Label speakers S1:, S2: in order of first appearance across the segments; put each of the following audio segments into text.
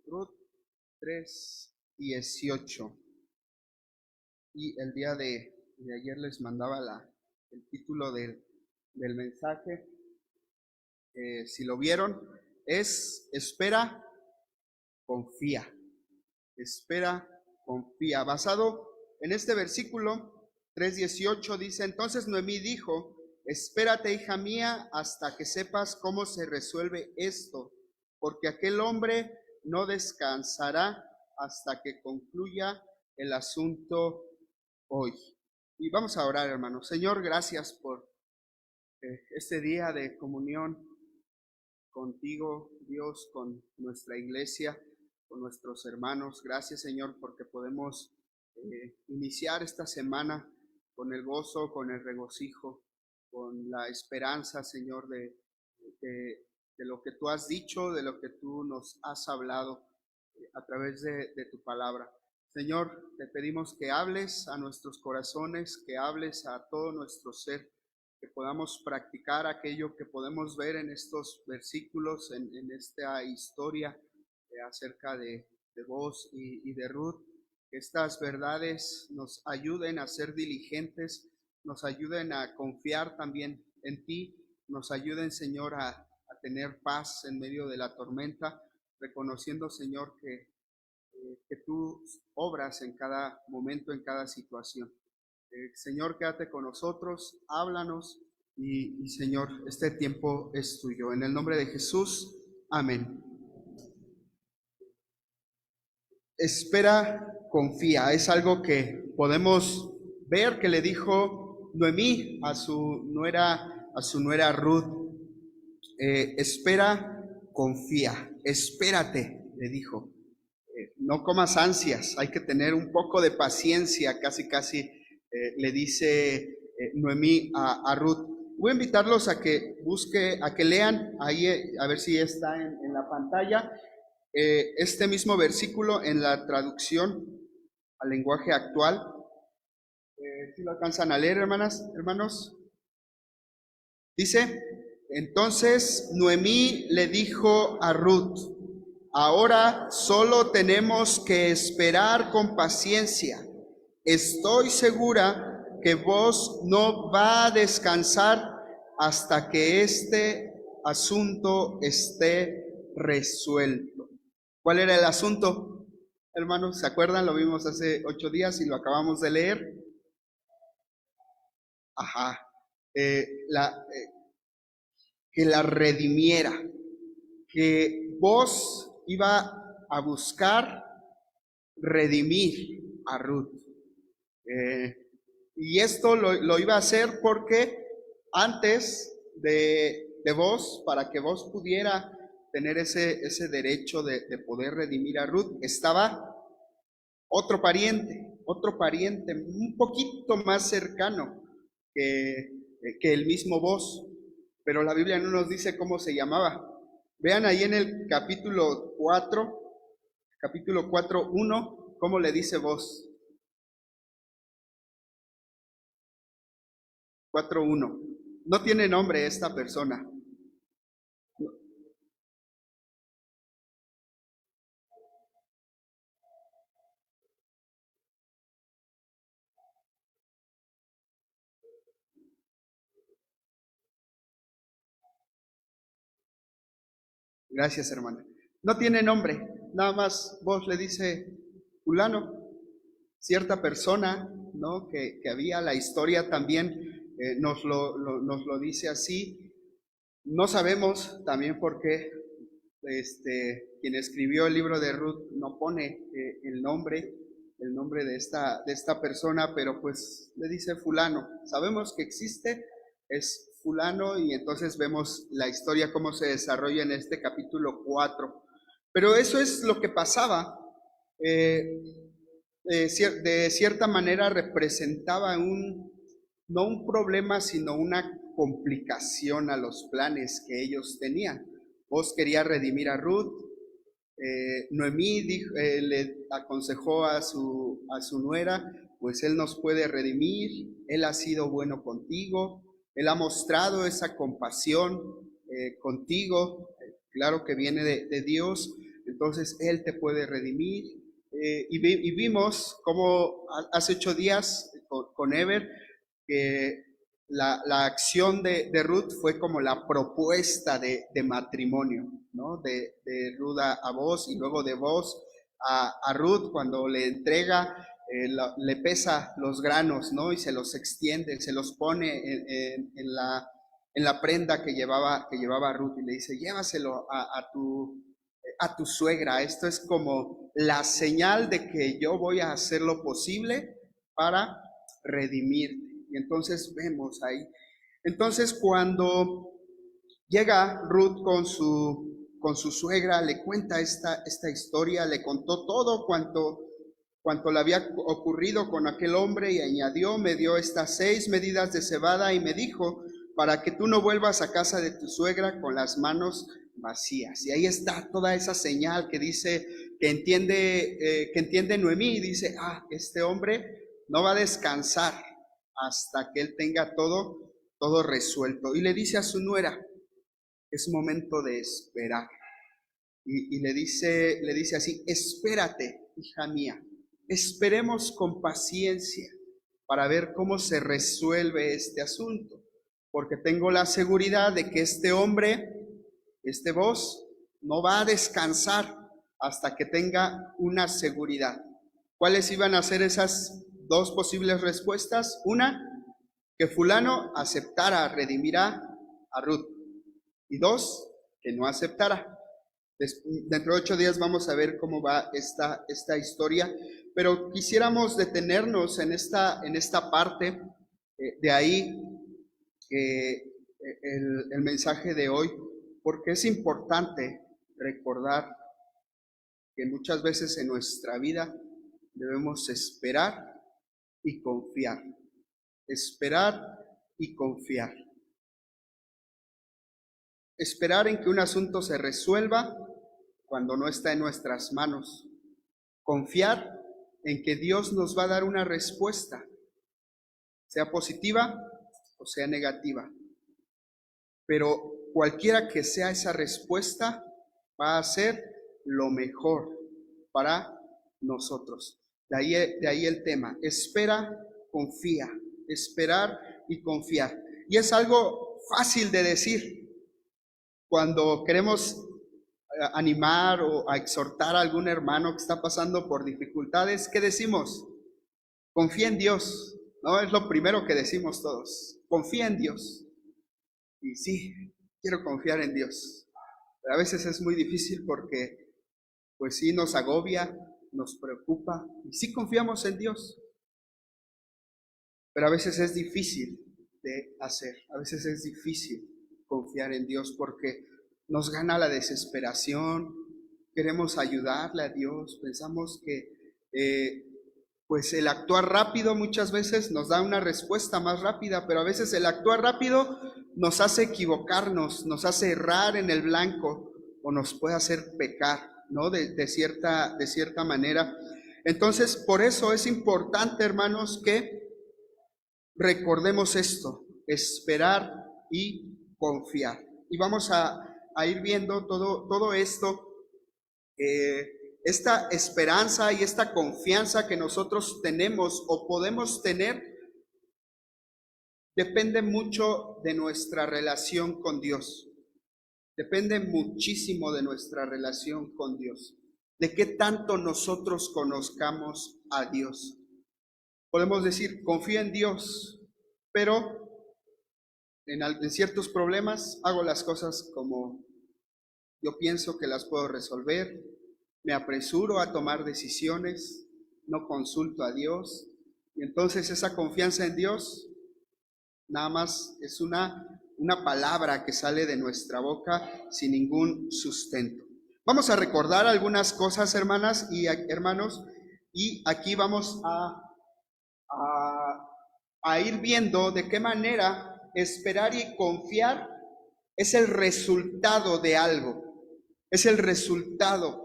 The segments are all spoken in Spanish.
S1: Ruth 3:18. Y el día de ayer les mandaba el título del mensaje. Si lo vieron, es espera, confía. Espera, confía. Basado en este versículo 3:18 dice: entonces Noemí dijo: espérate, hija mía, hasta que sepas cómo se resuelve esto, porque aquel hombre no descansará hasta que concluya el asunto hoy. Y vamos a orar, hermanos. Señor, gracias por este día de comunión contigo, Dios, con nuestra iglesia, con nuestros hermanos. Gracias, Señor, porque podemos iniciar esta semana con el gozo, con el regocijo, con la esperanza, Señor, de lo que tú has dicho, de lo que tú nos has hablado a través de tu palabra. Señor, te pedimos que hables a nuestros corazones, que hables a todo nuestro ser, que podamos practicar aquello que podemos ver en estos versículos, en esta historia acerca de vos y de Ruth. Que estas verdades nos ayuden a ser diligentes, nos ayuden a confiar también en ti, nos ayuden, Señor, a tener paz en medio de la tormenta, reconociendo, Señor, que tú obras en cada momento, en cada situación. Señor, quédate con nosotros, háblanos y Señor, este tiempo es tuyo. En el nombre de Jesús, amén. Espera, confía. Es algo que podemos ver que le dijo Noemí a su nuera Ruth. Espera, confía. Espérate, le dijo. No comas ansias, hay que tener un poco de paciencia, casi le dice Noemí a Ruth. Voy a invitarlos a que lean ahí, a ver si está en la pantalla, este mismo versículo en la traducción al lenguaje actual. ¿Sí lo alcanzan a leer, hermanos? Dice: entonces Noemí le dijo a Ruth: ahora solo tenemos que esperar con paciencia. Estoy segura que vos no va a descansar hasta que este asunto esté resuelto. ¿Cuál era el asunto, hermanos? ¿Se acuerdan? Lo vimos hace 8 días y lo acabamos de leer. Ajá. Que la redimiera, que vos iba a buscar redimir a Ruth. Y esto lo iba a hacer porque antes de vos, para que vos pudiera tener ese derecho de poder redimir a Ruth, estaba otro pariente un poquito más cercano que el mismo vos, pero la Biblia no nos dice cómo se llamaba. Vean ahí en el capítulo 4:1, cómo le dice vos. 4:1. No tiene nombre esta persona. Gracias, hermana. No tiene nombre, nada más vos le dice fulano, cierta persona, ¿no? Que había, la historia también nos lo dice así. No sabemos también por qué quien escribió el libro de Ruth no pone el nombre de esta persona, pero pues le dice fulano. Sabemos que existe, es fulano, y entonces vemos la historia cómo se desarrolla en este capítulo 4. Pero eso es lo que pasaba. De cierta manera representaba no un problema, sino una complicación a los planes que ellos tenían. Vos quería redimir a Ruth. Noemí le aconsejó a su nuera: pues él nos puede redimir, él ha sido bueno contigo, él ha mostrado esa compasión contigo, claro que viene de Dios. entonces Él te puede redimir. Y vimos cómo hace 8 días con Ever, que la acción de Ruth fue como la propuesta de matrimonio, ¿no? De Ruth a Boaz, y luego de Boaz a Ruth, cuando le entrega, le pesa los granos, ¿no? Y se los extiende, se los pone en la prenda que llevaba Ruth, y le dice: llévaselo a tu suegra. Esto es como la señal de que yo voy a hacer lo posible para redimirte. Y entonces vemos ahí. Entonces, cuando llega Ruth con su suegra, le cuenta esta historia, le contó todo cuanto le había ocurrido con aquel hombre, y añadió: me dio estas 6 medidas de cebada y me dijo: para que tú no vuelvas a casa de tu suegra con las manos vacías. Y ahí está toda esa señal que dice, que entiende Noemí, y dice: este hombre no va a descansar hasta que él tenga todo resuelto. Y le dice a su nuera: es momento de esperar. Y le dice así: espérate, hija mía, esperemos con paciencia para ver cómo se resuelve este asunto, porque tengo la seguridad de que este hombre, este Boaz, no va a descansar hasta que tenga una seguridad. ¿Cuáles iban a ser esas 2 posibles respuestas? Una, que fulano aceptara redimir a Ruth, y 2, que no aceptara. Dentro de 8 días vamos a ver cómo va esta historia, pero quisiéramos detenernos en esta parte, de ahí el mensaje de hoy, porque es importante recordar que muchas veces en nuestra vida debemos esperar y confiar. Esperar y confiar. Esperar en que un asunto se resuelva cuando no está en nuestras manos. Confiar en que Dios nos va a dar una respuesta, sea positiva o sea negativa. Pero cualquiera que sea esa respuesta, va a ser lo mejor para nosotros. De ahí el tema: espera, confía. Esperar y confiar. Y es algo fácil de decir. Cuando queremos animar o a exhortar a algún hermano que está pasando por dificultades, ¿qué decimos? Confía en Dios, ¿no? Es lo primero que decimos todos: confía en Dios. Y sí, quiero confiar en Dios, pero a veces es muy difícil porque, pues sí, nos agobia, nos preocupa, y sí confiamos en Dios, pero a veces es difícil de hacer. A veces es difícil confiar en Dios porque nos gana la desesperación, queremos ayudarle a Dios, pensamos que pues el actuar rápido muchas veces nos da una respuesta más rápida, pero a veces el actuar rápido nos hace equivocarnos, nos hace errar en el blanco, o nos puede hacer pecar, ¿no? De cierta manera. Entonces, por eso es importante, hermanos, que recordemos esto: esperar y confiar. Y vamos a ir viendo todo esto, esta esperanza y esta confianza que nosotros tenemos o podemos tener, depende mucho de nuestra relación con Dios. Depende muchísimo de nuestra relación con Dios, de qué tanto nosotros conozcamos a Dios. Podemos decir: confío en Dios, pero en ciertos problemas hago las cosas como yo pienso que las puedo resolver, me apresuro a tomar decisiones, no consulto a Dios, y entonces esa confianza en Dios nada más es una palabra que sale de nuestra boca sin ningún sustento. Vamos a recordar algunas cosas, hermanas y hermanos, y aquí vamos a ir viendo de qué manera esperar y confiar es el resultado de algo, es el resultado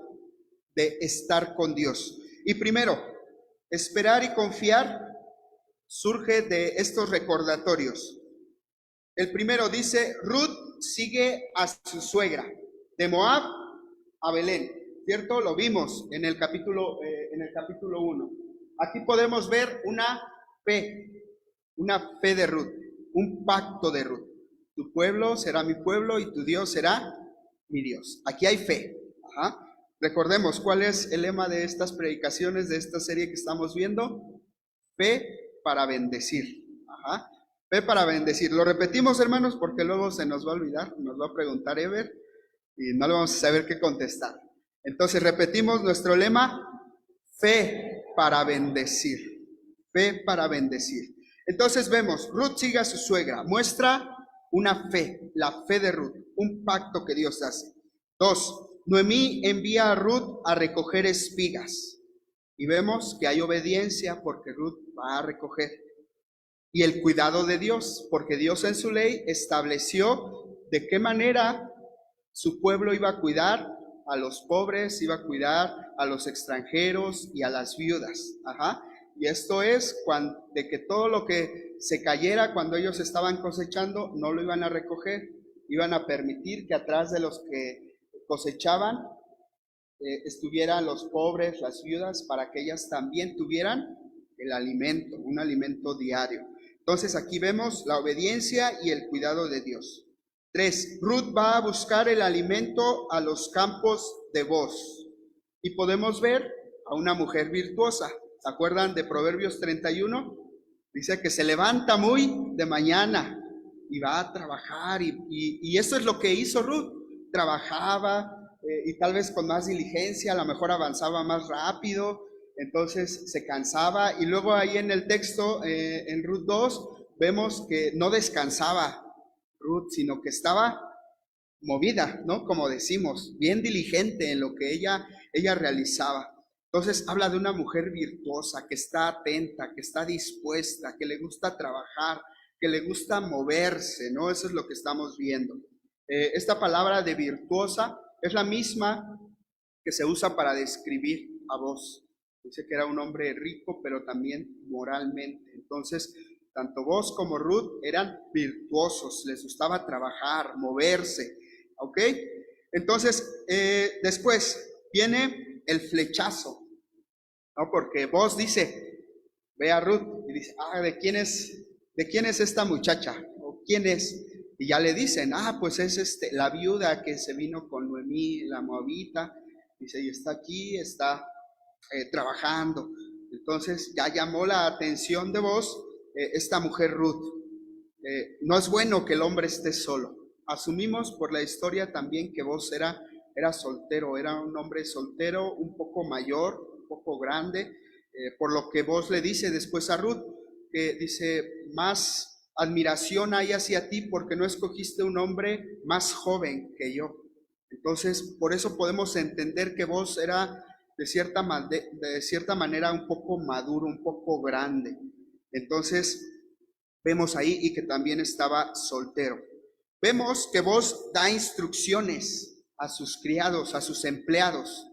S1: de estar con Dios. Y primero, esperar y confiar surge de estos recordatorios. El primero dice: Ruth sigue a su suegra, de Moab a Belén. ¿cierto? Lo vimos en el capítulo 1. Aquí podemos ver una fe de Ruth, un pacto de Ruth. Tu pueblo será mi pueblo y tu Dios será mi Dios. Aquí hay fe. Ajá. Recordemos cuál es el lema de estas predicaciones, de esta serie que estamos viendo. Fe para bendecir. Ajá. Fe para bendecir. Lo repetimos, hermanos, porque luego se nos va a olvidar, nos va a preguntar Ever y no le vamos a saber qué contestar. Entonces repetimos nuestro lema: fe para bendecir. Fe para bendecir. Entonces vemos, Ruth sigue a su suegra, muestra una fe, la fe de Ruth, un pacto que Dios hace. 2, Noemí envía a Ruth a recoger espigas. Y vemos que hay obediencia porque Ruth va a recoger. Y el cuidado de Dios, porque Dios en su ley estableció de qué manera su pueblo iba a cuidar a los pobres, iba a cuidar a los extranjeros y a las viudas. Ajá. Y esto es de que todo lo que se cayera cuando ellos estaban cosechando no lo iban a recoger, iban a permitir que atrás de los que cosechaban estuvieran los pobres, las viudas, para que ellas también tuvieran el alimento, un alimento diario. Entonces aquí vemos la obediencia y el cuidado de Dios. 3, Ruth va a buscar el alimento a los campos de Booz. Y podemos ver a una mujer virtuosa. ¿Se acuerdan de Proverbios 31? Dice que se levanta muy de mañana y va a trabajar. Y eso es lo que hizo Ruth. Trabajaba y tal vez con más diligencia, a lo mejor avanzaba más rápido. Entonces se cansaba. Y luego ahí en el texto, en Ruth 2, vemos que no descansaba Ruth, sino que estaba movida, ¿no? Como decimos, bien diligente en lo que ella realizaba. Entonces habla de una mujer virtuosa, que está atenta, que está dispuesta, que le gusta trabajar, que le gusta moverse, ¿no? Eso es lo que estamos viendo. Esta palabra de virtuosa es la misma que se usa para describir a Booz. Dice que era un hombre rico, pero también moralmente. Entonces, tanto Booz como Ruth eran virtuosos, les gustaba trabajar, moverse, ¿ok? Entonces, después viene el flechazo, ¿no? Porque Booz dice, ve a Ruth y dice, ¿de quién es esta muchacha? ¿O quién es? Y ya le dicen, pues es la viuda que se vino con Noemí, la moabita. Dice, y está aquí, está trabajando. Entonces ya llamó la atención de Booz esta mujer Ruth. No es bueno que el hombre esté solo. Asumimos por la historia también que Booz era soltero, era un hombre soltero, un poco mayor, un poco grande, por lo que Booz le dice después a Ruth, que dice, más admiración hay hacia ti porque no escogiste un hombre más joven que yo. Entonces, por eso podemos entender que Booz era de cierta manera un poco maduro, un poco grande. Entonces, vemos ahí y que también estaba soltero. Vemos que Booz da instrucciones a sus criados, a sus empleados.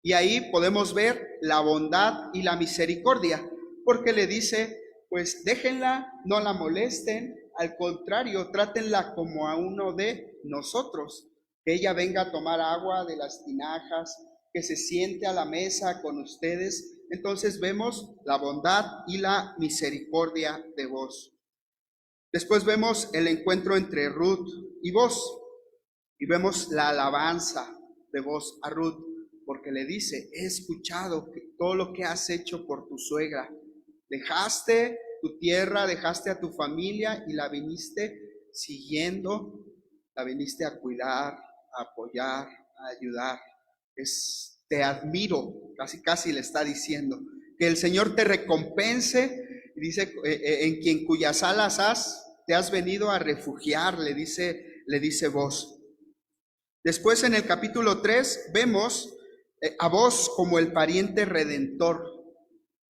S1: Y ahí podemos ver la bondad y la misericordia, porque le dice, pues déjenla, no la molesten, al contrario, trátenla como a uno de nosotros, que ella venga a tomar agua de las tinajas, que se siente a la mesa con ustedes. Entonces vemos la bondad y la misericordia de Booz. Después vemos el encuentro entre Ruth y Booz, y vemos la alabanza de Booz a Ruth, porque le dice, he escuchado todo lo que has hecho por tu suegra. Dejaste tu tierra, dejaste a tu familia y la viniste siguiendo, la viniste a cuidar, a apoyar, a ayudar. Te admiro, casi le está diciendo, que el Señor te recompense, y dice, en cuyas alas te has venido a refugiar, le dice Booz. Después en el capítulo 3 vemos a Booz como el pariente redentor,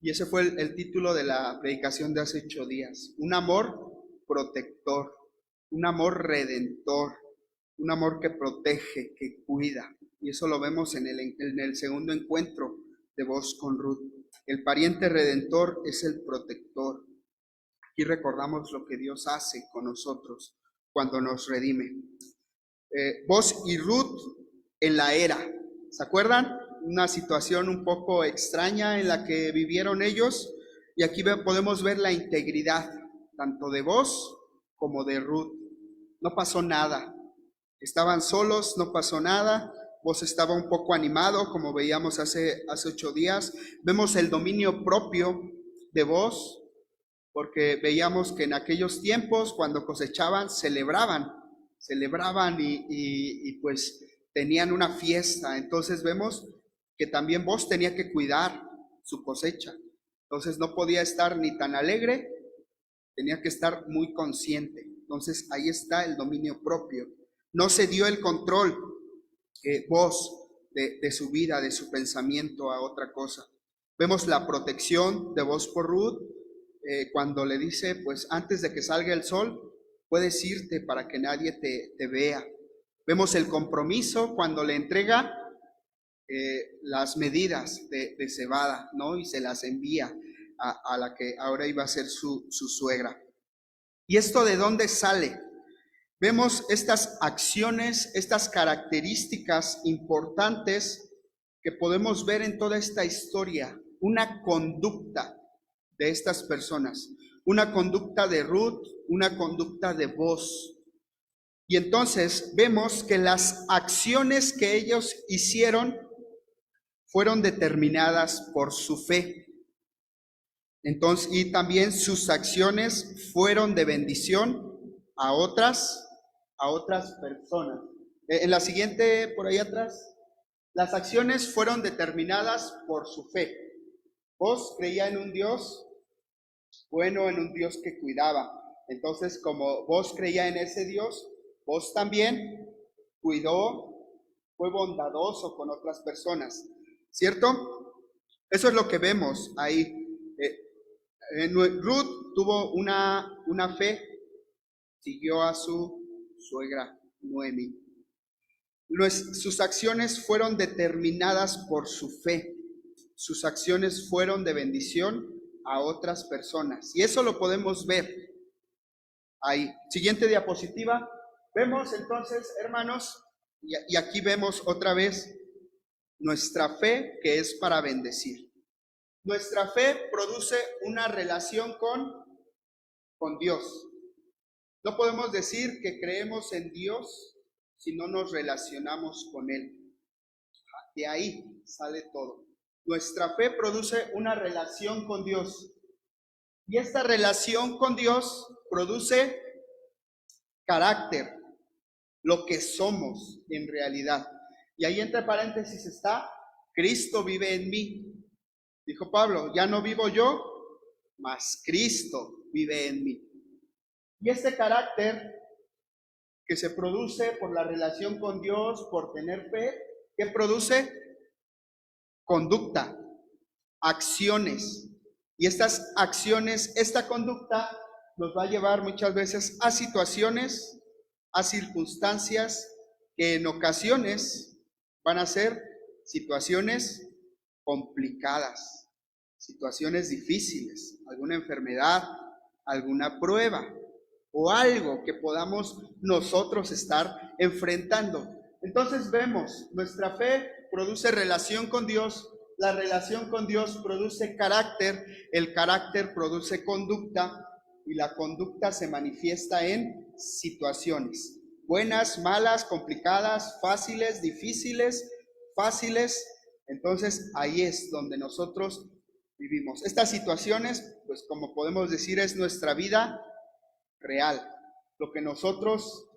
S1: y ese fue el título de la predicación de hace 8 días, un amor protector, un amor redentor, un amor que protege, que cuida. Y eso lo vemos en el segundo encuentro de Booz con Ruth. El pariente redentor es el protector. Aquí recordamos lo que Dios hace con nosotros cuando nos redime. Booz y Ruth en la era. ¿Se acuerdan? Una situación un poco extraña en la que vivieron ellos. Y aquí podemos ver la integridad, tanto de Boaz como de Ruth. No pasó nada. Estaban solos, no pasó nada. Boaz estaba un poco animado, como veíamos hace 8 días. Vemos el dominio propio de Boaz, porque veíamos que en aquellos tiempos, cuando cosechaban, celebraban y pues tenían una fiesta. Entonces vemos que también Boaz tenía que cuidar su cosecha. Entonces no podía estar ni tan alegre, tenía que estar muy consciente. Entonces ahí está el dominio propio. No se dio el control Boaz de su vida, de su pensamiento a otra cosa. Vemos la protección de Boaz por Ruth, cuando le dice, pues antes de que salga el sol, puedes irte para que nadie te vea. Vemos el compromiso cuando le entrega las medidas de cebada, ¿no? Y se las envía a la que ahora iba a ser su suegra. ¿Y esto de dónde sale? Vemos estas acciones, estas características importantes que podemos ver en toda esta historia, una conducta de estas personas, una conducta de Ruth, una conducta de Boaz. Y entonces vemos que las acciones que ellos hicieron fueron determinadas por su fe. Entonces, y también sus acciones fueron de bendición a otras personas. En la siguiente, por ahí atrás, las acciones fueron determinadas por su fe. Boaz creía en un Dios bueno, en un Dios que cuidaba. Entonces, como Boaz creía en ese Dios, Boaz también cuidó, fue bondadoso con otras personas, ¿cierto? Eso es lo que vemos ahí. Ruth tuvo una fe, siguió a su suegra Noemi. Sus acciones fueron determinadas por su fe. Sus acciones fueron de bendición a otras personas. Y eso lo podemos ver ahí. Siguiente diapositiva. Vemos entonces, hermanos, y aquí vemos otra vez nuestra fe, que es para bendecir. Nuestra fe produce una relación con Dios. No podemos decir que creemos en Dios si no nos relacionamos con Él. De ahí sale todo. Nuestra fe produce una relación con Dios. Y esta relación con Dios produce carácter, lo que somos en realidad. Y ahí entre paréntesis está, Cristo vive en mí. Dijo Pablo, ya no vivo yo, mas Cristo vive en mí. Y este carácter que se produce por la relación con Dios, por tener fe, ¿qué produce? Conducta, acciones. Y estas acciones, esta conducta nos va a llevar muchas veces a situaciones, a circunstancias que en ocasiones van a ser situaciones complicadas, situaciones difíciles, alguna enfermedad, alguna prueba o algo que podamos nosotros estar enfrentando. Entonces vemos, nuestra fe produce relación con Dios, la relación con Dios produce carácter, el carácter produce conducta y la conducta se manifiesta en situaciones, buenas, malas, complicadas, fáciles, difíciles, fáciles. Entonces ahí es donde nosotros vivimos. Estas situaciones, pues como podemos decir, es nuestra vida real, lo que nosotros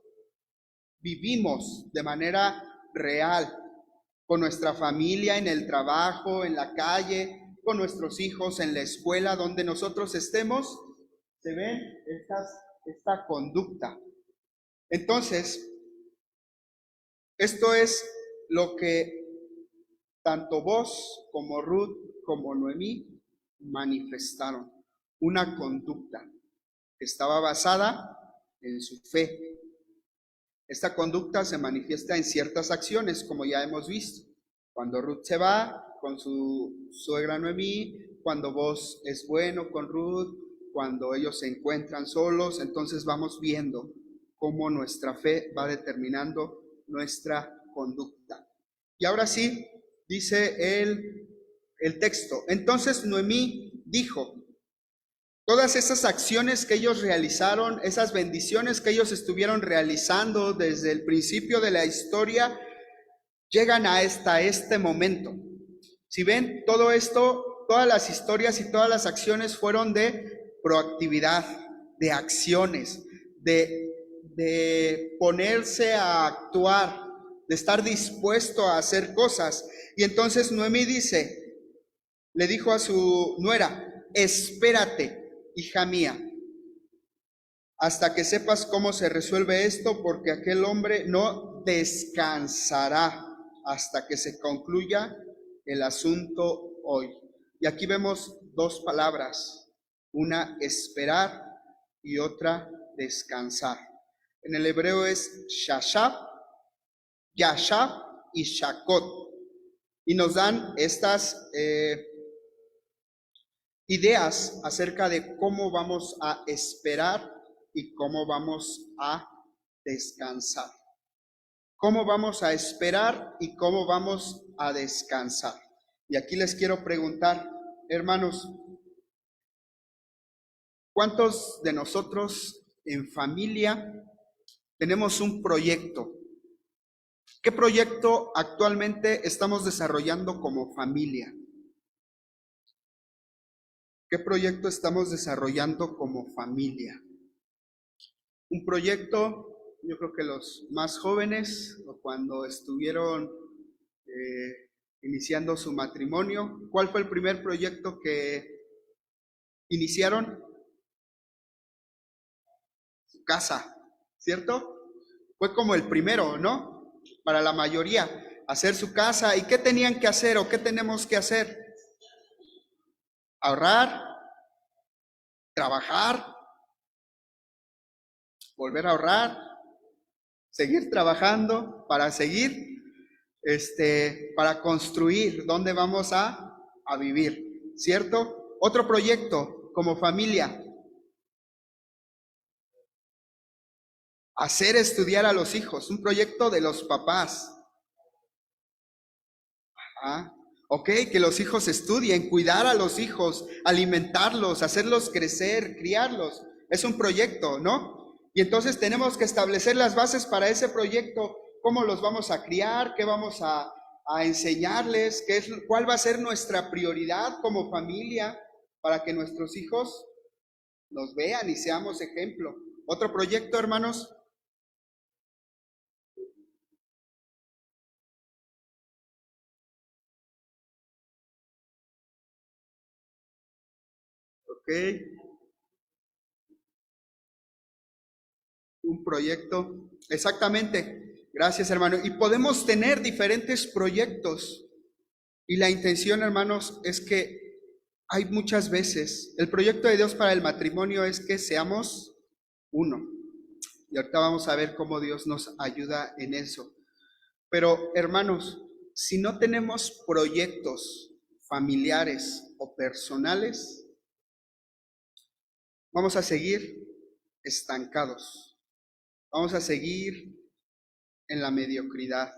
S1: vivimos de manera real, con nuestra familia, en el trabajo, en la calle, con nuestros hijos, en la escuela, donde nosotros estemos, se ven esta conducta. Entonces, esto es lo que tanto Boaz como Ruth como Noemí manifestaron, una conducta que estaba basada en su fe. Esta conducta se manifiesta en ciertas acciones, como ya hemos visto. Cuando Ruth se va con su suegra Noemí, cuando Boaz es bueno con Ruth, cuando ellos se encuentran solos, entonces vamos viendo cómo nuestra fe va determinando nuestra conducta. Y ahora sí, dice el texto. Entonces Noemí dijo, todas esas acciones que ellos realizaron, esas bendiciones que ellos estuvieron realizando desde el principio de la historia, llegan hasta este momento. Si ven, todo esto, todas las historias y todas las acciones fueron de proactividad, de acciones, de ponerse a actuar, de estar dispuesto a hacer cosas. Y entonces Noemí dice, le dijo a su nuera, espérate, hija mía, hasta que sepas cómo se resuelve esto, porque aquel hombre no descansará hasta que se concluya el asunto hoy. Y aquí vemos dos palabras, una esperar y otra descansar. En el hebreo es shashab, yashab y shakot. Y nos dan estas ideas acerca de cómo vamos a esperar y cómo vamos a descansar. ¿Cómo vamos a esperar y cómo vamos a descansar? Y aquí les quiero preguntar, hermanos, ¿cuántos de nosotros en familia tenemos un proyecto? ¿Qué proyecto actualmente estamos desarrollando como familia? ¿Qué proyecto estamos desarrollando como familia? Un proyecto, yo creo que los más jóvenes, o cuando estuvieron iniciando su matrimonio, ¿cuál fue el primer proyecto que iniciaron? Su casa, ¿cierto? Fue como el primero, ¿no? Para la mayoría, hacer su casa. ¿Y qué tenían que hacer o qué tenemos que hacer? Ahorrar, trabajar, volver a ahorrar, seguir trabajando para seguir, para construir dónde vamos a vivir, ¿cierto? Otro proyecto como familia, hacer estudiar a los hijos, un proyecto de los papás. Ok, que los hijos estudien, cuidar a los hijos, alimentarlos, hacerlos crecer, criarlos. Es un proyecto, ¿no? Y entonces tenemos que establecer las bases para ese proyecto, cómo los vamos a criar, qué vamos a enseñarles, cuál va a ser nuestra prioridad como familia para que nuestros hijos nos vean y seamos ejemplo. Otro proyecto, hermanos. Ok. Un proyecto. Exactamente. Gracias, hermano. Y podemos tener diferentes proyectos. Y la intención, hermanos, es que hay muchas veces, el proyecto de Dios para el matrimonio es que seamos uno. Y ahorita vamos a ver cómo Dios nos ayuda en eso. Pero, hermanos, si no tenemos proyectos familiares o personales, vamos a seguir estancados. Vamos a seguir en la mediocridad,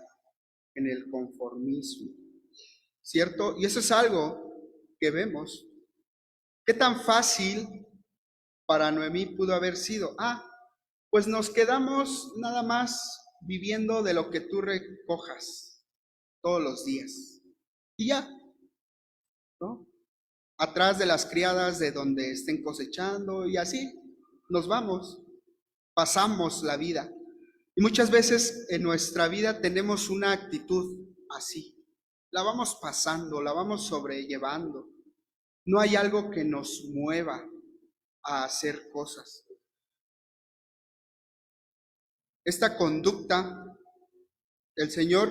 S1: en el conformismo, ¿cierto? Y eso es algo que vemos. ¿Qué tan fácil para Noemí pudo haber sido? Pues nos quedamos nada más viviendo de lo que tú recojas todos los días. Y ya, ¿no? Atrás de las criadas de donde estén cosechando y así nos vamos, pasamos la vida. Y muchas veces en nuestra vida tenemos una actitud así. La vamos pasando, la vamos sobrellevando. No hay algo que nos mueva a hacer cosas. Esta conducta, el Señor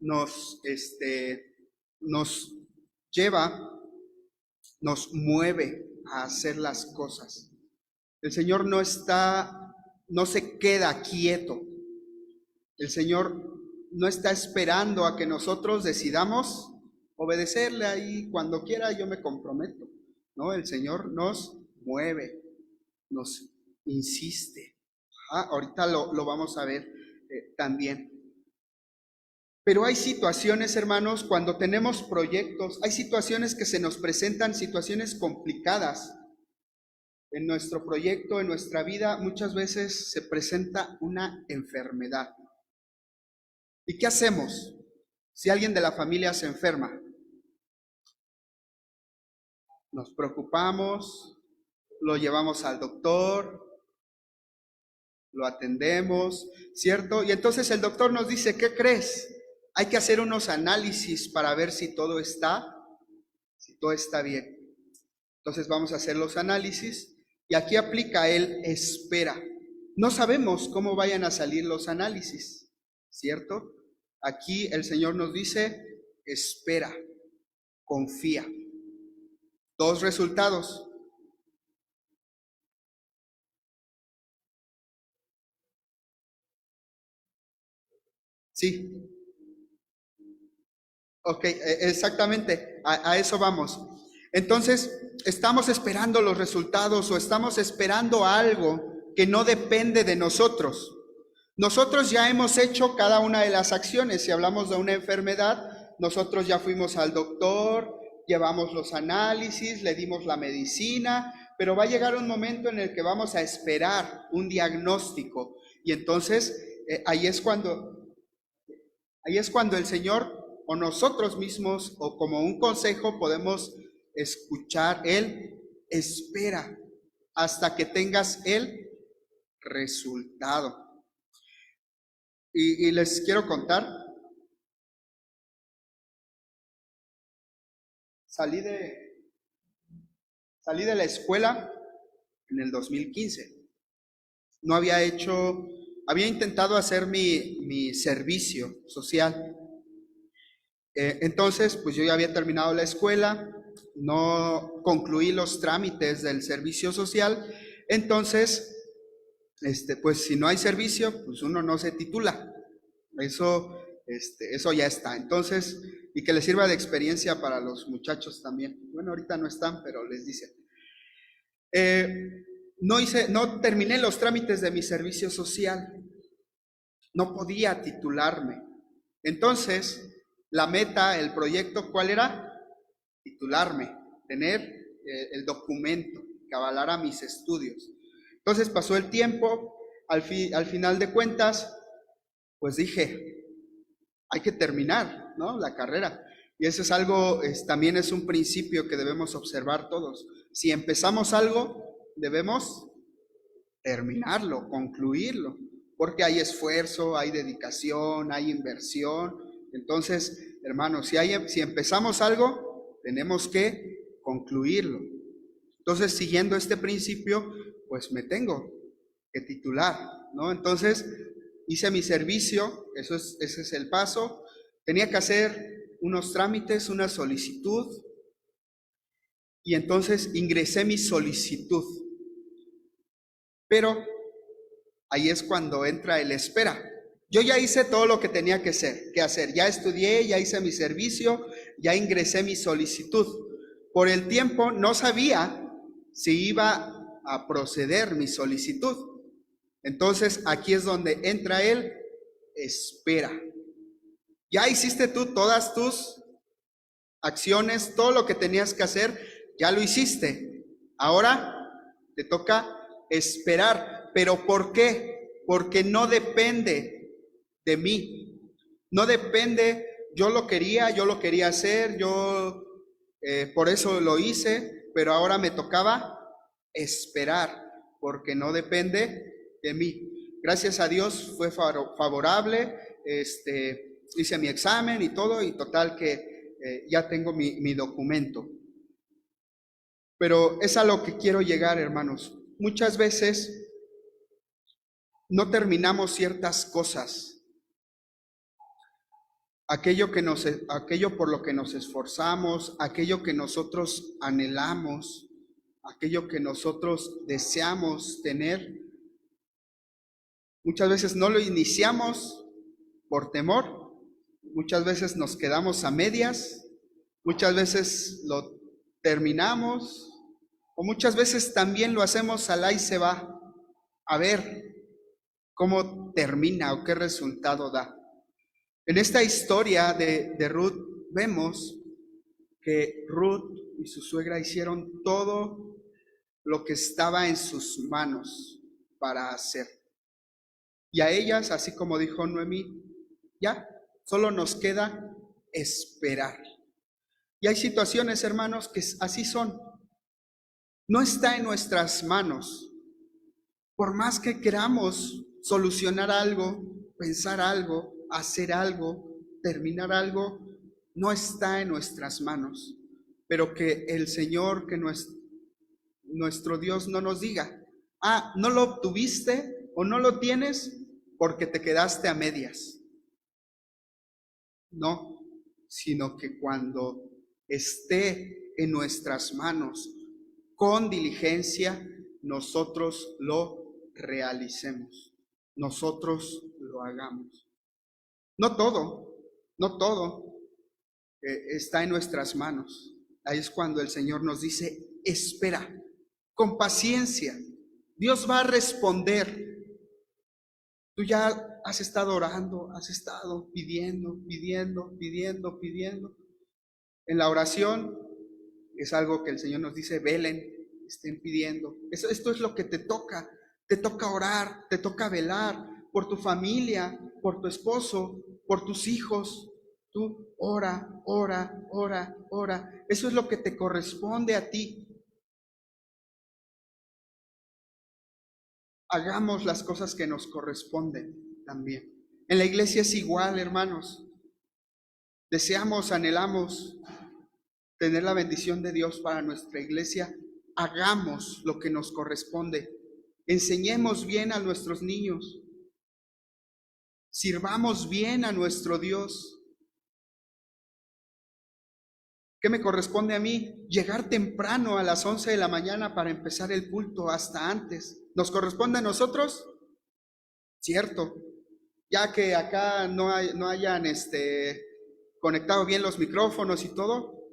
S1: nos lleva, nos mueve a hacer las cosas. El Señor no se queda quieto. El Señor no está esperando a que nosotros decidamos obedecerle ahí cuando quiera yo me comprometo. No, el Señor nos mueve, nos insiste. Ahorita lo vamos a ver también. Pero hay situaciones, hermanos, cuando tenemos proyectos, hay situaciones que se nos presentan, situaciones complicadas. En nuestro proyecto, en nuestra vida, muchas veces se presenta una enfermedad. ¿Y qué hacemos si alguien de la familia se enferma? Nos preocupamos, lo llevamos al doctor, lo atendemos, ¿cierto? Y entonces el doctor nos dice, ¿qué crees? Hay que hacer unos análisis para ver si todo está bien. Entonces vamos a hacer los análisis y aquí aplica el espera. No sabemos cómo vayan a salir los análisis, ¿cierto? Aquí el Señor nos dice, espera, confía. Dos resultados. Sí, ok, exactamente, a eso vamos. Entonces, estamos esperando los resultados o estamos esperando algo que no depende de nosotros. Nosotros ya hemos hecho cada una de las acciones. Si hablamos de una enfermedad, nosotros ya fuimos al doctor, llevamos los análisis, le dimos la medicina, pero va a llegar un momento en el que vamos a esperar un diagnóstico. Y entonces ahí es cuando el Señor o nosotros mismos o como un consejo podemos escuchar el espera hasta que tengas el resultado. Y les quiero contar, salí de la escuela en el 2015. No había intentado hacer mi servicio social. Entonces, pues yo ya había terminado la escuela, no concluí los trámites del servicio social, entonces, pues si no hay servicio, pues uno no se titula. Eso ya está. Entonces, y que les sirva de experiencia para los muchachos también. Bueno, ahorita no están, pero les dice. No terminé los trámites de mi servicio social. No podía titularme. Entonces, la meta, el proyecto, ¿cuál era? Titularme, tener el documento que avalara mis estudios. Entonces pasó el tiempo, al final de cuentas, pues dije, hay que terminar, ¿no? La carrera. Y eso es algo, también es un principio que debemos observar todos. Si empezamos algo, debemos terminarlo, concluirlo, porque hay esfuerzo, hay dedicación, hay inversión. Entonces, hermanos, si empezamos algo, tenemos que concluirlo. Entonces, siguiendo este principio, pues me tengo que titular, ¿no? Entonces, hice mi servicio, ese es el paso. Tenía que hacer unos trámites, una solicitud, y entonces ingresé mi solicitud. Pero ahí es cuando entra el espera. Yo ya hice todo lo que tenía que hacer. Ya estudié, ya hice mi servicio, ya ingresé mi solicitud. Por el tiempo no sabía si iba a proceder mi solicitud. Entonces aquí es donde entra el espera. Ya hiciste tú todas tus acciones, todo lo que tenías que hacer, ya lo hiciste. Ahora te toca esperar. ¿Pero por qué? Porque no depende de mí. No depende, yo lo quería hacer, por eso lo hice, pero ahora me tocaba esperar, porque no depende de mí. Gracias a Dios fue favorable, hice mi examen y todo, y total que ya tengo mi documento. Pero es a lo que quiero llegar, hermanos. Muchas veces no terminamos ciertas cosas. Aquello por lo que nos esforzamos, aquello que nosotros anhelamos, aquello que nosotros deseamos tener, muchas veces no lo iniciamos por temor, muchas veces nos quedamos a medias, muchas veces lo terminamos, o muchas veces también lo hacemos al ahí se va, a ver cómo termina o qué resultado da. En esta historia de Ruth vemos que Ruth y su suegra hicieron todo lo que estaba en sus manos para hacer. Y a ellas, así como dijo Noemí, ya, solo nos queda esperar. Y hay situaciones, hermanos, que así son. No está en nuestras manos. Por más que queramos solucionar algo, pensar algo, hacer algo, terminar algo, no está en nuestras manos. Pero que el Señor, que nuestro Dios no nos diga, no lo obtuviste o no lo tienes porque te quedaste a medias. No, sino que cuando esté en nuestras manos, con diligencia, nosotros lo realicemos, nosotros lo hagamos. No todo está en nuestras manos. Ahí es cuando el Señor nos dice, espera, con paciencia. Dios va a responder. Tú ya has estado orando, has estado pidiendo. En la oración es algo que el Señor nos dice, velen, estén pidiendo. Esto es lo que te toca orar, te toca velar por tu familia, por tu esposo, por tus hijos. Tú ora. Eso es lo que te corresponde a ti. Hagamos las cosas que nos corresponden también. En la iglesia es igual, hermanos. Deseamos, anhelamos tener la bendición de Dios para nuestra iglesia. Hagamos lo que nos corresponde. Enseñemos bien a nuestros niños. Sirvamos bien a nuestro Dios. ¿Qué me corresponde a mí? Llegar temprano a las 11 de la mañana para empezar el culto, hasta antes. ¿Nos corresponde a nosotros? Cierto. Ya que acá no hayan conectado bien los micrófonos y todo,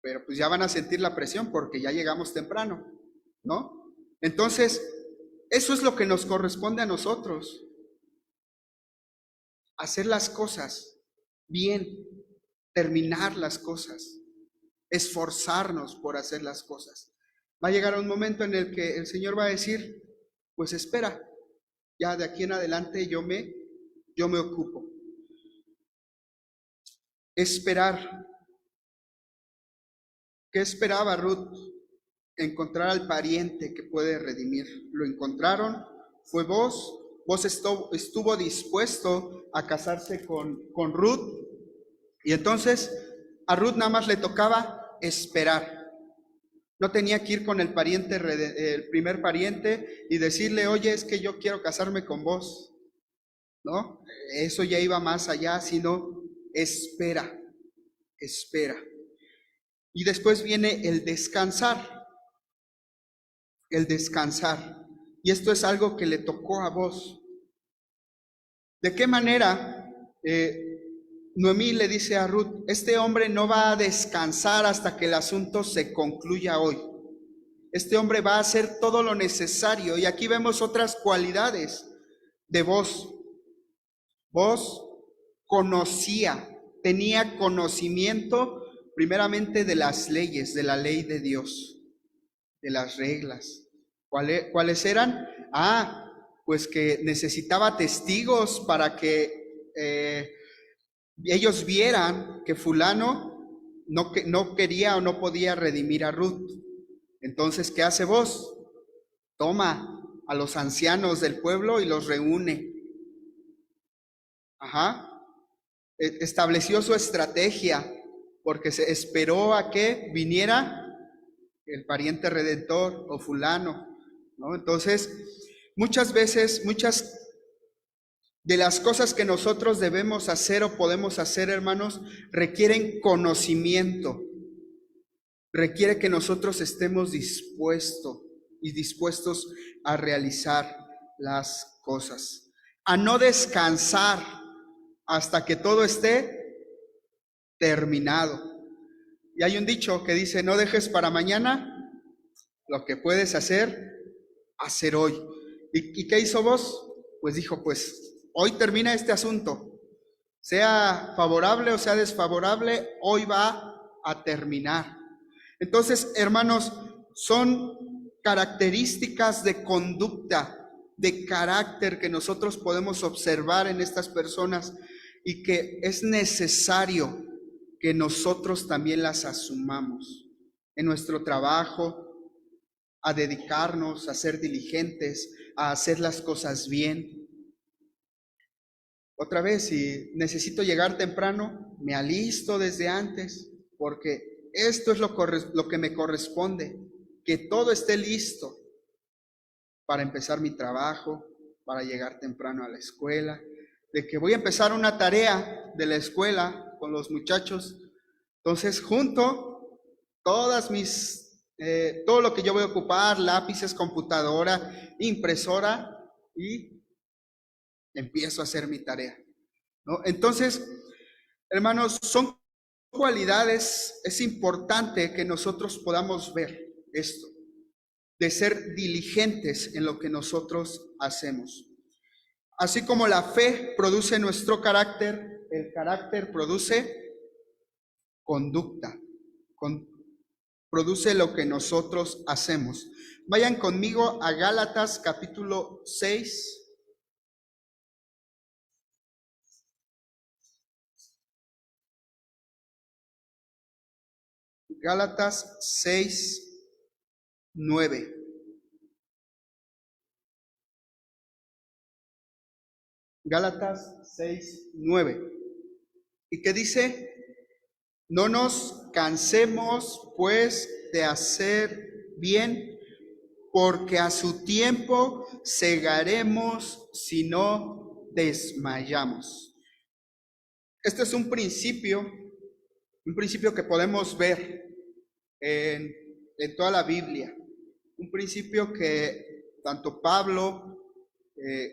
S1: pero pues ya van a sentir la presión porque ya llegamos temprano, ¿no? Entonces, eso es lo que nos corresponde a nosotros. Hacer las cosas bien, terminar las cosas, esforzarnos por hacer las cosas. Va a llegar un momento en el que el Señor va a decir, pues espera, ya de aquí en adelante yo me ocupo. Esperar. ¿Qué esperaba Ruth? Encontrar al pariente que puede redimir. Lo encontraron, fue Boaz. Boaz estuvo dispuesto a casarse con Ruth. Y entonces a Ruth nada más le tocaba esperar. No tenía que ir con el primer pariente y decirle, oye, es que yo quiero casarme con vos. ¿No? Eso ya iba más allá, sino espera. Y después viene el descansar. Y esto es algo que le tocó a Boaz. ¿De qué manera Noemí le dice a Ruth, este hombre no va a descansar hasta que el asunto se concluya hoy? Este hombre va a hacer todo lo necesario. Y aquí vemos otras cualidades de Boaz. Boaz tenía conocimiento primeramente de las leyes, de la ley de Dios, de las reglas. ¿Cuáles eran? Pues que necesitaba testigos para que ellos vieran que fulano no quería o no podía redimir a Ruth. Entonces, ¿qué hace Boaz? Toma a los ancianos del pueblo y los reúne. Estableció su estrategia porque se esperó a que viniera el pariente redentor o fulano, ¿no? Entonces, muchas veces, muchas de las cosas que nosotros debemos hacer o podemos hacer, hermanos, requieren conocimiento. Requiere que nosotros estemos dispuestos a realizar las cosas, a no descansar hasta que todo esté terminado. Y hay un dicho que dice, no dejes para mañana lo que puedes hacer hoy. ¿Y qué hizo Boaz? Pues dijo, pues hoy termina este asunto. Sea favorable o sea desfavorable, hoy va a terminar. Entonces, hermanos, son características de conducta, de carácter que nosotros podemos observar en estas personas y que es necesario que nosotros también las asumamos en nuestro trabajo, a dedicarnos, a ser diligentes, a hacer las cosas bien. Otra vez, si necesito llegar temprano, me alisto desde antes, porque esto es lo que me corresponde, que todo esté listo para empezar mi trabajo, para llegar temprano a la escuela, de que voy a empezar una tarea de la escuela con los muchachos. Entonces, junto todo lo que yo voy a ocupar, lápices, computadora, impresora, y empiezo a hacer mi tarea, ¿no? Entonces, hermanos, son cualidades, es importante que nosotros podamos ver esto, de ser diligentes en lo que nosotros hacemos. Así como la fe produce nuestro carácter, el carácter produce conducta, produce lo que nosotros hacemos. Vayan conmigo a Gálatas capítulo 6. Gálatas 6:9. Gálatas 6:9. ¿Y qué dice? No nos cansemos, pues, de hacer bien, porque a su tiempo segaremos si no desmayamos. Este es un principio que podemos ver en toda la Biblia. Un principio que tanto Pablo,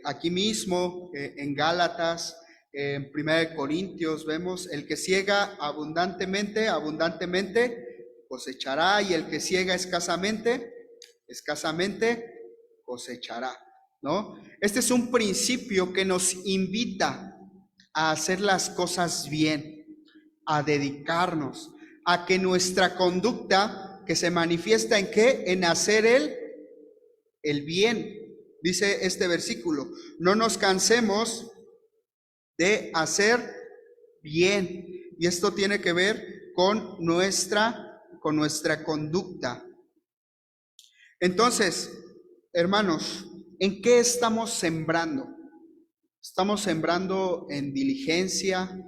S1: aquí mismo, en Gálatas, en 1 Corintios, vemos, el que ciega abundantemente, cosechará, y el que ciega escasamente cosechará, ¿no? Este es un principio que nos invita a hacer las cosas bien, a dedicarnos, a que nuestra conducta, que se manifiesta en ¿qué? En hacer el bien. Dice este versículo, no nos cansemos de hacer bien. Y esto tiene que ver con nuestra conducta. Entonces, hermanos, ¿en qué estamos sembrando? ¿Estamos sembrando en diligencia,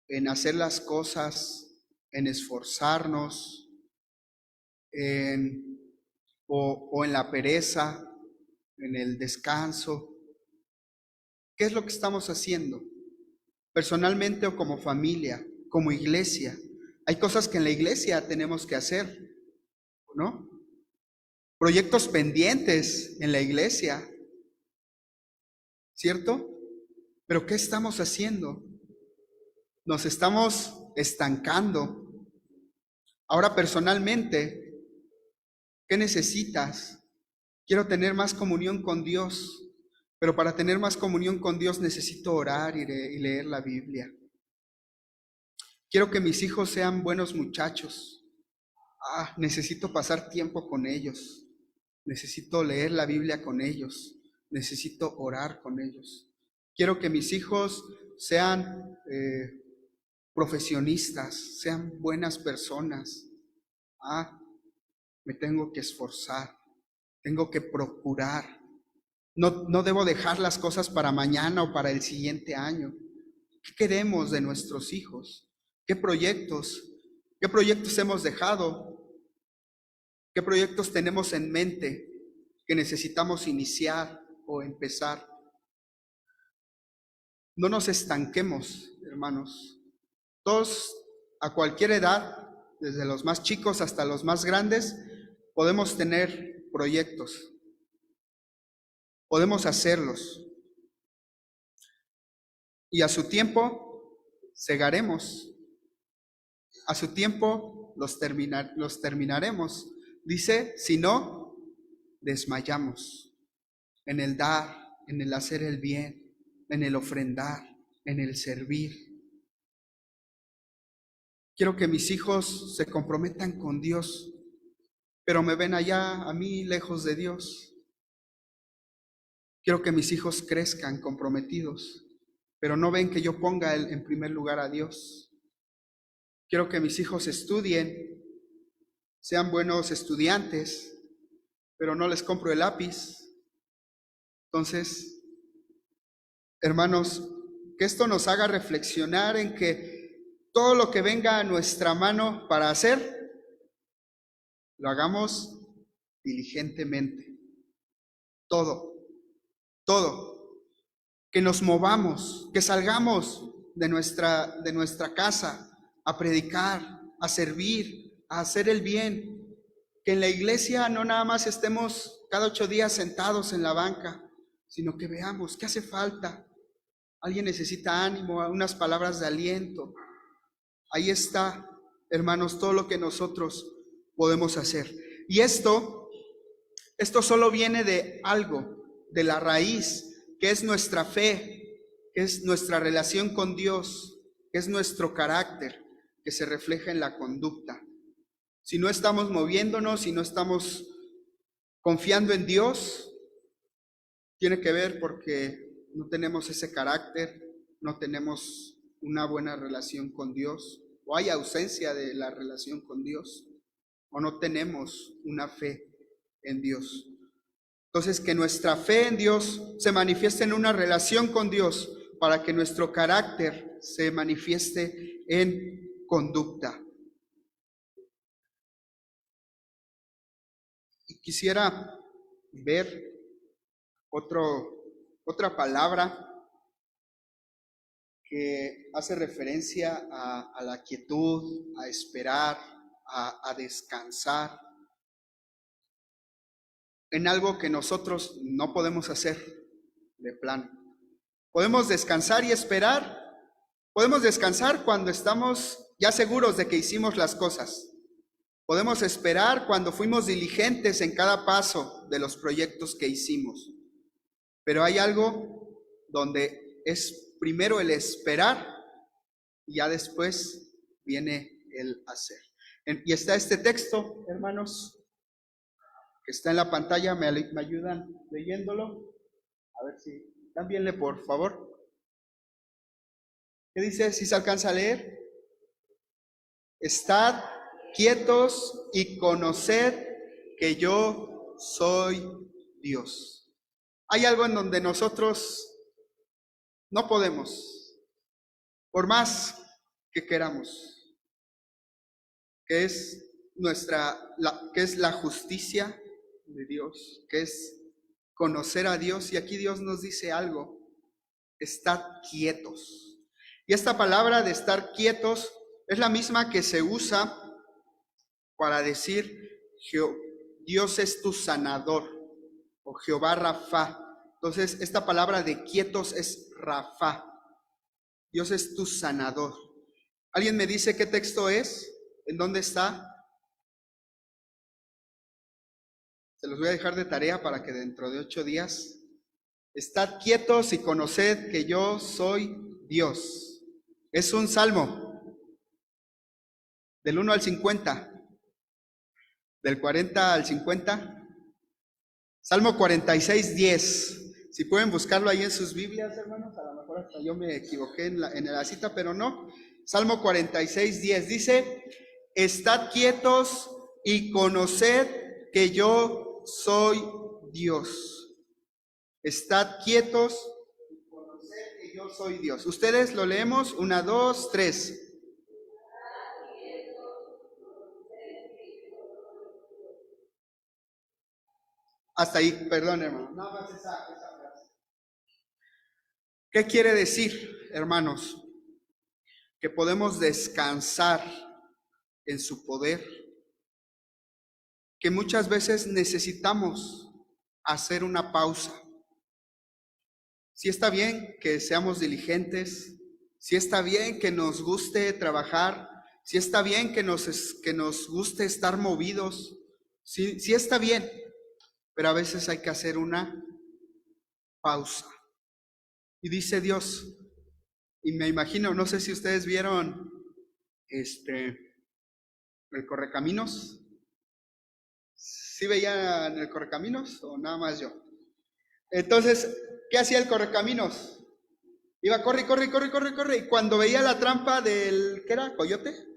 S1: en hacer las cosas, en esforzarnos, o en la pereza, en el descanso? ¿Qué es lo que estamos haciendo? Personalmente o como familia, como iglesia. Hay cosas que en la iglesia tenemos que hacer, ¿no? Proyectos pendientes en la iglesia, ¿cierto? Pero ¿qué estamos haciendo? Nos estamos estancando. Ahora, personalmente, ¿qué necesitas? Quiero tener más comunión con Dios, pero para tener más comunión con Dios necesito orar y leer la Biblia. Quiero que mis hijos sean buenos muchachos. Necesito pasar tiempo con ellos. Necesito leer la Biblia con ellos. Necesito orar con ellos. Quiero que mis hijos sean profesionistas, sean buenas personas. Me tengo que esforzar, tengo que procurar. No debo dejar las cosas para mañana o para el siguiente año. ¿Qué queremos de nuestros hijos? ¿Qué proyectos hemos dejado? ¿Qué proyectos tenemos en mente que necesitamos iniciar o empezar? No nos estanquemos, hermanos. Todos, a cualquier edad, desde los más chicos hasta los más grandes, podemos tener proyectos. Podemos hacerlos. Y a su tiempo segaremos. A su tiempo los terminaremos. Dice, si no, desmayamos en el dar, en el hacer el bien, en el ofrendar. en el servir. Quiero que mis hijos se comprometan con Dios, pero me ven allá a mí lejos de Dios. Quiero que mis hijos crezcan comprometidos, pero no ven que yo ponga en primer lugar a Dios. Quiero que mis hijos estudien, sean buenos estudiantes, pero no les compro el lápiz. Entonces, hermanos, que esto nos haga reflexionar en que todo lo que venga a nuestra mano para hacer, lo hagamos diligentemente. Todo. Que nos movamos, que salgamos de nuestra casa a predicar, a servir, a hacer el bien. Que en la iglesia no nada más estemos cada 8 días sentados en la banca, sino que veamos qué hace falta. Alguien necesita ánimo, unas palabras de aliento. Ahí está, hermanos, todo lo que nosotros podemos hacer. Y esto solo viene de algo, de la raíz, que es nuestra fe, que es nuestra relación con Dios, que es nuestro carácter, que se refleja en la conducta. Si no estamos moviéndonos, si no estamos confiando en Dios, tiene que ver porque no tenemos ese carácter, no tenemos una buena relación con Dios, o hay ausencia de la relación con Dios, o no tenemos una fe en Dios. Entonces, que nuestra fe en Dios se manifieste en una relación con Dios para que nuestro carácter se manifieste en conducta. Y quisiera ver otra palabra que hace referencia a la quietud, a esperar, a descansar en algo que nosotros no podemos hacer de plano. Podemos descansar y esperar. Podemos descansar cuando estamos ya seguros de que hicimos las cosas. Podemos esperar cuando fuimos diligentes en cada paso de los proyectos que hicimos. Pero hay algo donde es primero el esperar y ya después viene el hacer. Y está este texto, hermanos, que está en la pantalla. ¿Me ayudan leyéndolo? A ver si... Cámbienle, por favor. ¿Qué dice? ¿Si se alcanza a leer? Estad quietos y conoced que yo soy Dios. Hay algo en donde nosotros no podemos, por más que queramos, que es la justicia de Dios, que es conocer a Dios. Y aquí Dios nos dice algo: estad quietos. Y esta palabra de estar quietos es la misma que se usa para decir Dios es tu sanador, o Jehová Rafa. Entonces, esta palabra de quietos es Rafa. Dios es tu sanador. ¿Alguien me dice qué texto es? ¿En dónde está? Se los voy a dejar de tarea para que dentro de 8 días. Estad quietos y conoced que yo soy Dios. Es un salmo del 1 al 50, del 40 al 50. Salmo 46, 10. Si pueden buscarlo ahí en sus Biblias, hermanos. A lo mejor hasta yo me equivoqué en la cita, pero no. Salmo 46, 10 dice: estad quietos y conoced que yo soy Dios. Estad quietos y conoced que yo soy Dios. Ustedes lo leemos. 1, 2, 3. Hasta ahí, perdón, hermano. Nada más esa frase. ¿Qué quiere decir, hermanos? Que podemos descansar en su poder, que muchas veces necesitamos hacer una pausa. Sí está bien que seamos diligentes, sí está bien que nos guste trabajar, sí está bien que nos guste estar movidos, sí está bien, pero a veces hay que hacer una pausa. Y dice Dios: Y me imagino, no sé si ustedes vieron el Correcaminos. ¿Sí veían el Correcaminos o nada más yo? Entonces, ¿qué hacía el Correcaminos? Iba, corre, corre, corre, corre, corre. Y cuando veía la trampa del, ¿qué era? ¿Coyote?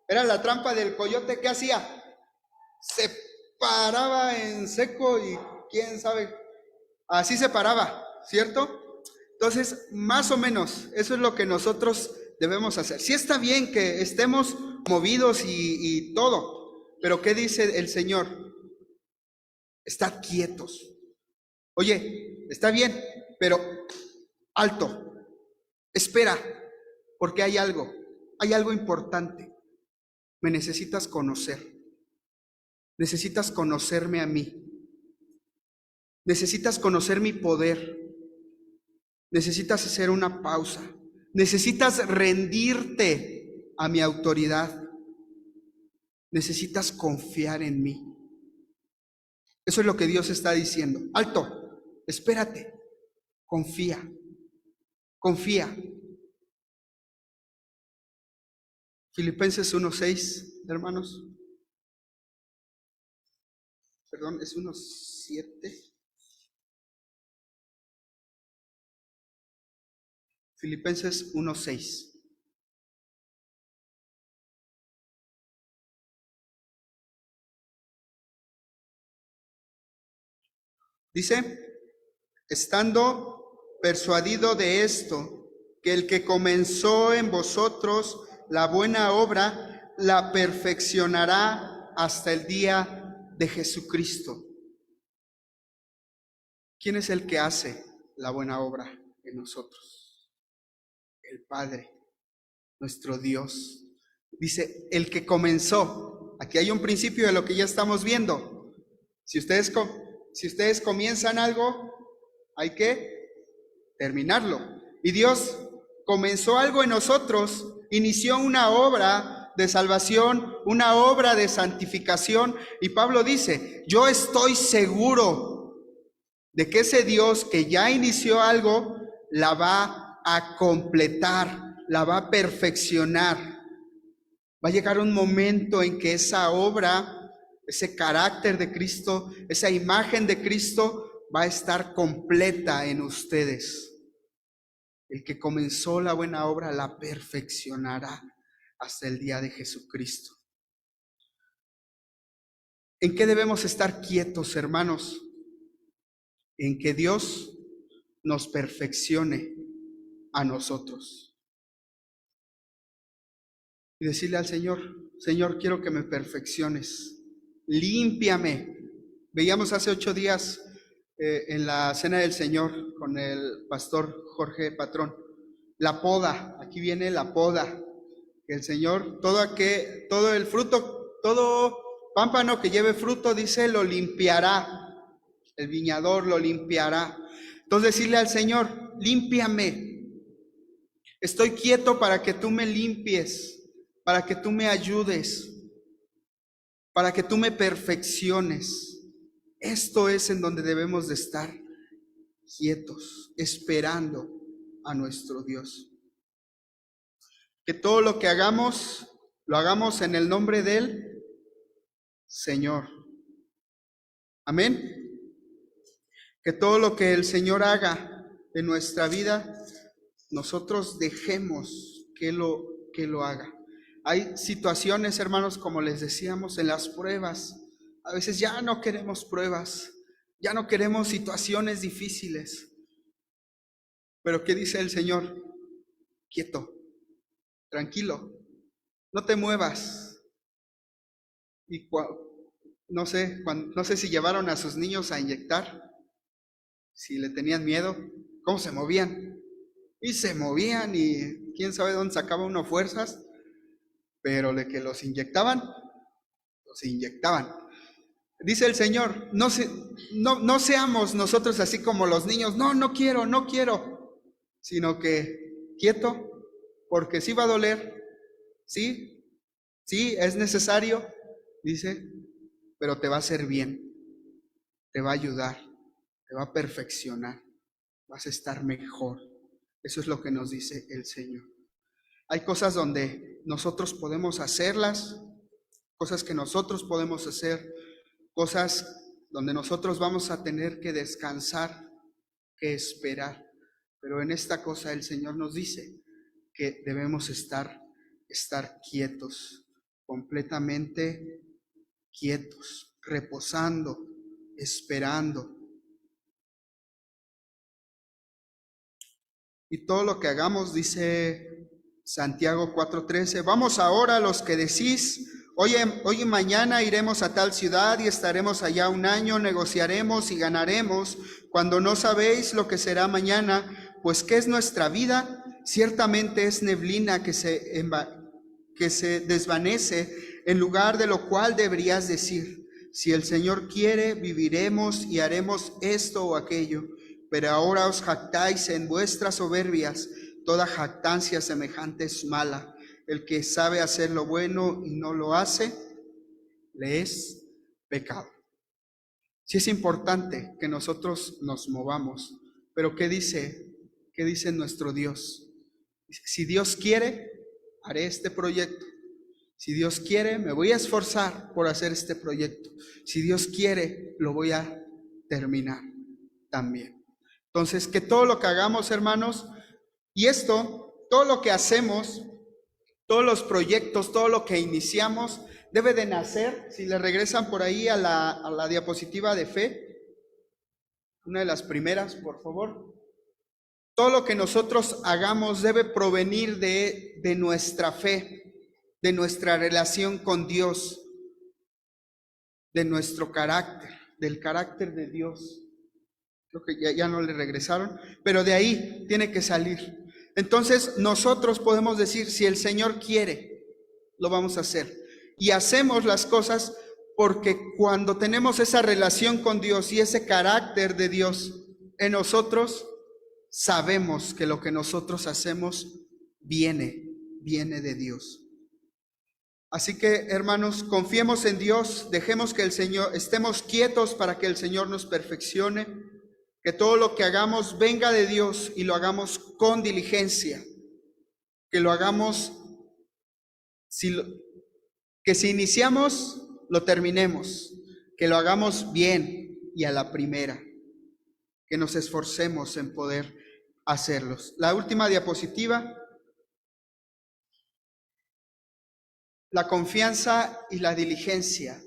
S1: Era la trampa del coyote, ¿qué hacía? Se paraba en seco y quién sabe, así se paraba, ¿cierto? Entonces, más o menos, eso es lo que nosotros debemos hacer. Sí está bien que estemos movidos y todo, pero ¿qué dice el Señor? Estad quietos. Oye, está bien, pero alto, espera, porque hay algo importante. Me necesitas conocer, necesitas conocerme a mí, necesitas conocer mi poder, necesitas hacer una pausa, necesitas rendirte a mi autoridad, necesitas confiar en mí. Eso es lo que Dios está diciendo. Alto, espérate, confía, confía. Filipenses 1:6, hermanos. Perdón, es 1:7. Filipenses 1:6. Dice, estando persuadido de esto, que el que comenzó en vosotros la buena obra, la perfeccionará hasta el día de Jesucristo. ¿Quién es el que hace la buena obra en nosotros? El Padre, nuestro Dios. Dice, el que comenzó. Aquí hay un principio de lo que ya estamos viendo. Si ustedes comienzan algo, hay que terminarlo. Y Dios comenzó algo en nosotros, inició una obra de salvación, una obra de santificación. Y Pablo dice, yo estoy seguro de que ese Dios que ya inició algo, la va a completar, la va a perfeccionar. Va a llegar un momento en que esa obra, ese carácter de Cristo, esa imagen de Cristo va a estar completa en ustedes. El que comenzó la buena obra la perfeccionará hasta el día de Jesucristo. ¿En qué debemos estar quietos, hermanos? En que Dios nos perfeccione a nosotros. Y decirle al Señor, Señor, quiero que me perfecciones. Límpiame. Veíamos hace 8 días en la cena del Señor con el pastor Jorge Patrón, la poda. Aquí viene la poda. Que el Señor, todo el fruto, todo pámpano que lleve fruto, dice, lo limpiará. El viñador lo limpiará. Entonces decirle al Señor, límpiame. Estoy quieto para que tú me limpies, para que tú me ayudes, para que tú me perfecciones. Esto es en donde debemos de estar quietos, esperando a nuestro Dios. Que todo lo que hagamos, lo hagamos en el nombre del Señor. Amén. Que todo lo que el Señor haga en nuestra vida, nosotros dejemos que lo haga. Hay situaciones, hermanos, como les decíamos, en las pruebas. A veces ya no queremos pruebas, ya no queremos situaciones difíciles. Pero ¿qué dice el Señor? Quieto, tranquilo, no te muevas. Y no sé si llevaron a sus niños a inyectar, si le tenían miedo, ¿cómo se movían? Y se movían y quién sabe dónde sacaba uno fuerzas, pero de que los inyectaban. Dice el Señor, no seamos nosotros así como los niños, no quiero, sino que quieto, porque sí va a doler, sí es necesario, dice, pero te va a hacer bien, te va a ayudar, te va a perfeccionar, vas a estar mejor. Eso es lo que nos dice el Señor. Hay cosas donde nosotros podemos hacerlas, cosas que nosotros podemos hacer, cosas donde nosotros vamos a tener que descansar, que esperar. Pero en esta cosa el Señor nos dice que debemos estar quietos, completamente quietos, reposando, esperando. Y todo lo que hagamos, dice Santiago 4:13, vamos ahora los que decís, hoy y mañana iremos a tal ciudad y estaremos allá un año, negociaremos y ganaremos, cuando no sabéis lo que será mañana, pues ¿qué es nuestra vida? Ciertamente es neblina que se desvanece, en lugar de lo cual deberías decir, si el Señor quiere, viviremos y haremos esto o aquello. Pero ahora os jactáis en vuestras soberbias, toda jactancia semejante es mala. El que sabe hacer lo bueno y no lo hace, le es pecado. Sí es importante que nosotros nos movamos, pero ¿qué dice nuestro Dios? Si Dios quiere, haré este proyecto. Si Dios quiere, me voy a esforzar por hacer este proyecto. Si Dios quiere, lo voy a terminar también. Entonces, que todo lo que hagamos, hermanos, y esto, todo lo que hacemos, todos los proyectos, todo lo que iniciamos, debe de nacer, si le regresan por ahí a la diapositiva de fe, una de las primeras, por favor. Todo lo que nosotros hagamos debe provenir de nuestra fe, de nuestra relación con Dios, de nuestro carácter, del carácter de Dios. Creo que ya no le regresaron, pero de ahí tiene que salir. Entonces nosotros podemos decir, si el Señor quiere, lo vamos a hacer. Y hacemos las cosas porque cuando tenemos esa relación con Dios y ese carácter de Dios en nosotros, sabemos que lo que nosotros hacemos viene de Dios. Así que, hermanos, confiemos en Dios, dejemos que el Señor, estemos quietos para que el Señor nos perfeccione, que todo lo que hagamos venga de Dios y lo hagamos con diligencia, que lo hagamos, que si iniciamos, lo terminemos, que lo hagamos bien y a la primera, que nos esforcemos en poder hacerlos. La última diapositiva, la confianza y la diligencia.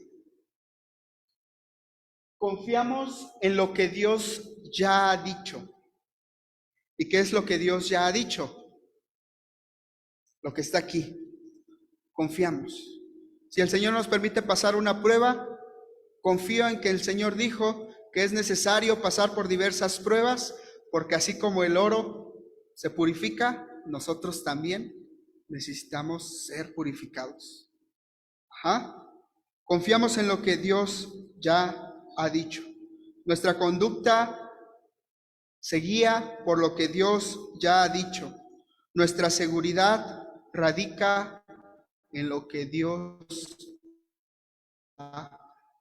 S1: Confiamos en lo que Dios ya ha dicho. ¿Y qué es lo que Dios ya ha dicho? Lo que está aquí. Confiamos. Si el Señor nos permite pasar una prueba, confío en que el Señor dijo que es necesario pasar por diversas pruebas, porque así como el oro se purifica, nosotros también necesitamos ser purificados. Confiamos en lo que Dios ya ha dicho. Nuestra conducta se guía por lo que Dios ya ha dicho. Nuestra seguridad radica en lo que Dios ha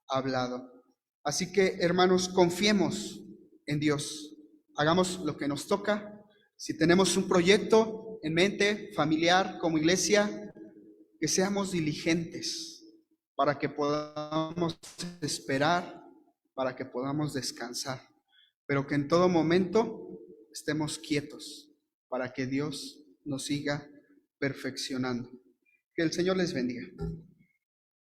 S1: hablado. Así que, hermanos, confiemos en Dios. Hagamos lo que nos toca. Si tenemos un proyecto en mente, familiar, como iglesia, que seamos diligentes para que podamos esperar, para que podamos descansar, pero que en todo momento estemos quietos para que Dios nos siga perfeccionando. Que el Señor les bendiga.